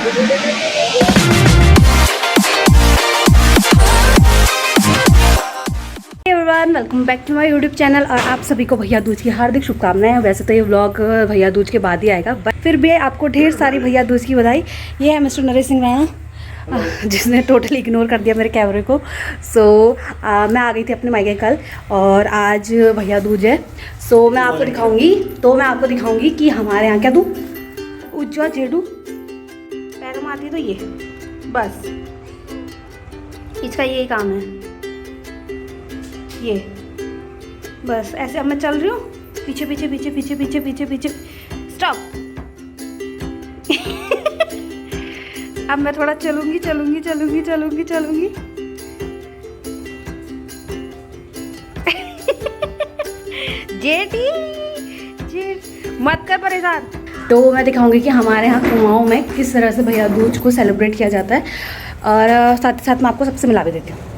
Welcome back to my YouTube channel. और आप सभी को भैया दूज की हार्दिक शुभकामनाएं। वैसे तो ये व्लॉग भैया दूज के बाद ही आएगा, बट फिर भी आपको ढेर सारी भैया दूज की बधाई। ये है मिस्टर नरेश सिंह राणा, जिसने टोटली इग्नोर कर दिया मेरे कैमरे को। मैं आ गई थी अपने मायके कल, और आज भैया दूज है। मैं आपको दिखाऊंगी कि हमारे यहाँ क्या दूँ उज्जवल जेडू पैरों में आती तो ये बस इसका यही काम है, ये बस ऐसे। अब मैं चल रही हूँ पीछे पीछे पीछे पीछे पीछे पीछे पीछे, स्टॉप। अब मैं थोड़ा चलूंगी चलूंगी चलूंगी चलूंगी चलूंगी। जेडी मत कर परेशान। तो मैं दिखाऊंगी कि हमारे यहाँ कुमाऊँ में किस तरह से भैया दूज को सेलिब्रेट किया जाता है, और साथ ही साथ मैं आपको सबसे मिला भी देती हूँ।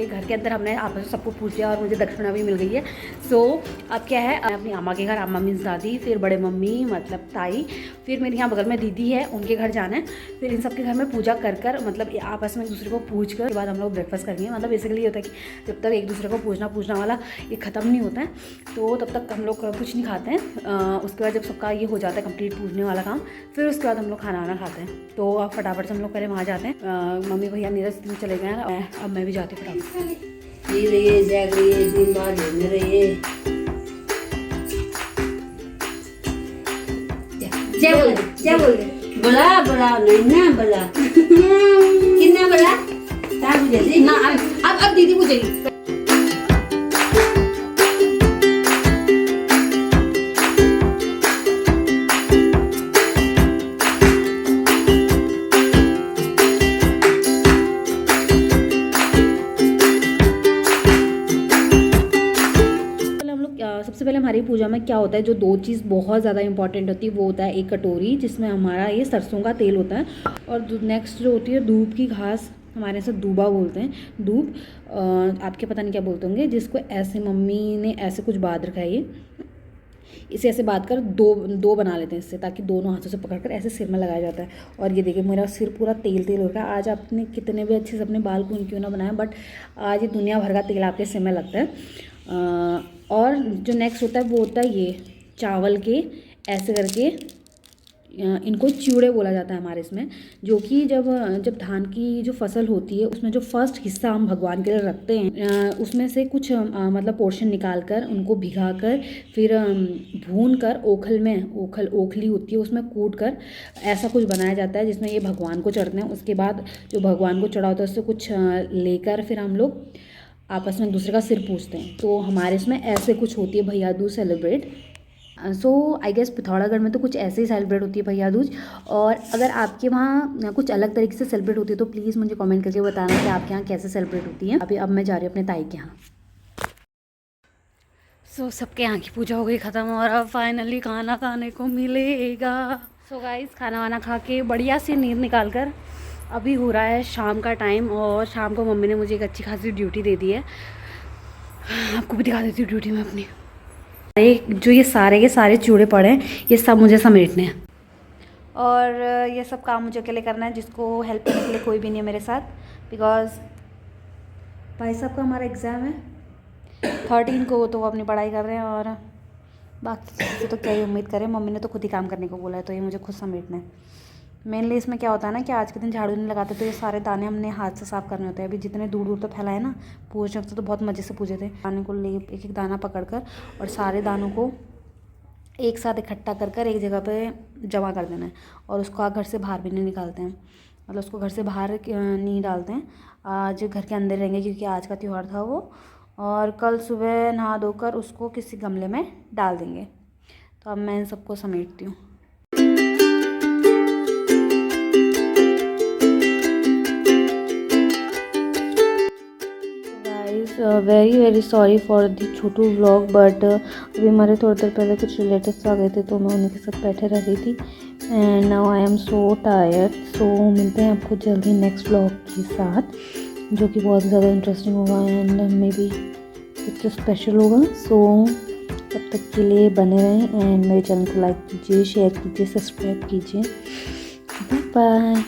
घर के अंदर हमने आपस में सबको पूछ लिया और मुझे दक्षिणा भी मिल गई है। अब क्या है, अपनी अम्मा के घर, अम्मा मीन्स दादी, फिर बड़े मम्मी मतलब ताई, फिर मेरे यहाँ बगल में दीदी है, उनके घर जाना है। फिर इन सब के घर में पूजा कर मतलब आपस में एक दूसरे को पूछ कर बाद हम लोग ब्रेकफास्ट करेंगे। मतलब बेसिकली ये होता है कि जब तक एक दूसरे को पूछना वाला ये ख़त्म नहीं होता है, तो तब तक हम लोग कुछ नहीं खाते हैं। उसके बाद जब सबका ये हो जाता है कंप्लीट पूछने वाला काम, फिर उसके बाद हम लोग खाना वाना खाते हैं। तो अब फटाफट से हम लोग पहले वहाँ जाते हैं। मम्मी भैया नीरज चले गए हैं, अब मैं भी जाती हूँ फटाफट। जी रहिए, जय रहिए, बीमार लेने रहिए। जय बोल बड़ा बड़ा नहीं ना बड़ा कितना बड़ा ना। अब दीदी पूछेगी। सबसे पहले हमारी पूजा में क्या होता है, जो दो चीज़ बहुत ज़्यादा इंपॉर्टेंट होती है, वो होता है एक कटोरी जिसमें हमारा ये सरसों का तेल होता है, और नेक्स्ट जो होती है दूब की घास, हमारे से दूबा बोलते हैं, दूब आपके पता नहीं क्या बोलते होंगे, जिसको ऐसे मम्मी ने ऐसे कुछ बांध रखा है। ये इसे ऐसे बांध कर दो बना लेते हैं इससे, ताकि दोनों हाथों से पकड़कर ऐसे सिर में लगाया जाता है। और ये देखिए मेरा सिर पूरा तेल हो रहा है। आज आपने कितने भी अच्छे से अपने बाल को क्यों ना बनाया, बट आज ये दुनिया भर का तेल आपके सिर में लगता है। और जो नेक्स्ट होता है वो होता है ये चावल के ऐसे करके इनको चिवड़े बोला जाता है हमारे इसमें, जो कि जब धान की जो फसल होती है उसमें जो फर्स्ट हिस्सा हम भगवान के लिए रखते हैं, उसमें से कुछ मतलब पोर्शन निकाल कर उनको भिगा कर फिर भून कर ओखली होती है उसमें कूट कर ऐसा कुछ बनाया जाता है, जिसमें ये भगवान को चढ़ते हैं। उसके बाद जो भगवान को चढ़ा होता है उससे कुछ लेकर फिर हम लोग आपस में एक दूसरे का सिर पूछते हैं। तो हमारे इसमें ऐसे कुछ होती है Bhaiya Dooj celebrate. So I guess Pithoragarh में तो कुछ ऐसे ही सेलिब्रेट होती है भैया दूज। और अगर आपके वहाँ कुछ अलग तरीके से सेलिब्रेट होती है तो प्लीज़ मुझे कमेंट करके बताना कि आपके यहाँ कैसे सेलिब्रेट होती है। अभी अब मैं जा रही हूँ अपने ताई के यहाँ। सो सबके यहाँ की पूजा हो गई ख़त्म और अब फाइनली खाना खाने को मिलेगा। सो गाइस खाना वाना खा के बढ़िया सी नींद निकाल कर अभी हो रहा है शाम का टाइम। और शाम को मम्मी ने मुझे एक अच्छी खासी ड्यूटी दे दी है। आपको भी दिखा देती हूँ ड्यूटी में अपनी। जो ये सारे के सारे चूड़े पड़े हैं ये सब मुझे समेटने हैं और ये सब काम मुझे अकेले करना है, जिसको हेल्प करने के लिए कोई भी नहीं है मेरे साथ। बिकॉज़ भाई साहब का हमारा एग्ज़ाम है 13 को, तो वो अपनी पढ़ाई कर रहे हैं और बाकी से तो क्या ही उम्मीद करें। मम्मी ने तो खुद ही काम करने को बोला है तो ये मुझे खुद समेटना है। मेनली इसमें क्या होता है ना कि आज के दिन झाड़ू नहीं लगाते तो ये सारे दाने हमने हाथ से साफ़ करने होते हैं। अभी जितने दूर दूर तक फैलाए ना पूछने वक्त तो बहुत मज़े से पूछे थे। दाने को ले एक एक दाना पकड़कर और सारे दानों को एक साथ इकट्ठा कर कर एक जगह पे जमा कर देना है। और उसको आप घर से बाहर भी नहीं निकालते हैं, मतलब उसको घर से बाहर नहीं डालते हैं। आज घर के अंदर रहेंगे क्योंकि आज का त्यौहार था वो। और कल सुबह नहा धोकर उसको किसी गमले में डाल देंगे। तो अब मैं इन सबको समेटती हूँ। Very sorry for the Chhotu vlog, but अभी हमारे थोड़ी देर पहले कुछ रिलेटिव्स आ गए थे तो मैं उन्हीं के साथ बैठे रह गई थी। And now I am so tired. So मिलते हैं आपको जल्दी नेक्स्ट व्लॉग के साथ जो कि बहुत ज़्यादा इंटरेस्टिंग होगा एंड मे बी कुछ स्पेशल होगा। सो तब तक के लिए बने रहें एंड मेरे चैनल को लाइक कीजिए, शेयर कीजिए, सब्सक्राइब कीजिए। Bye bye.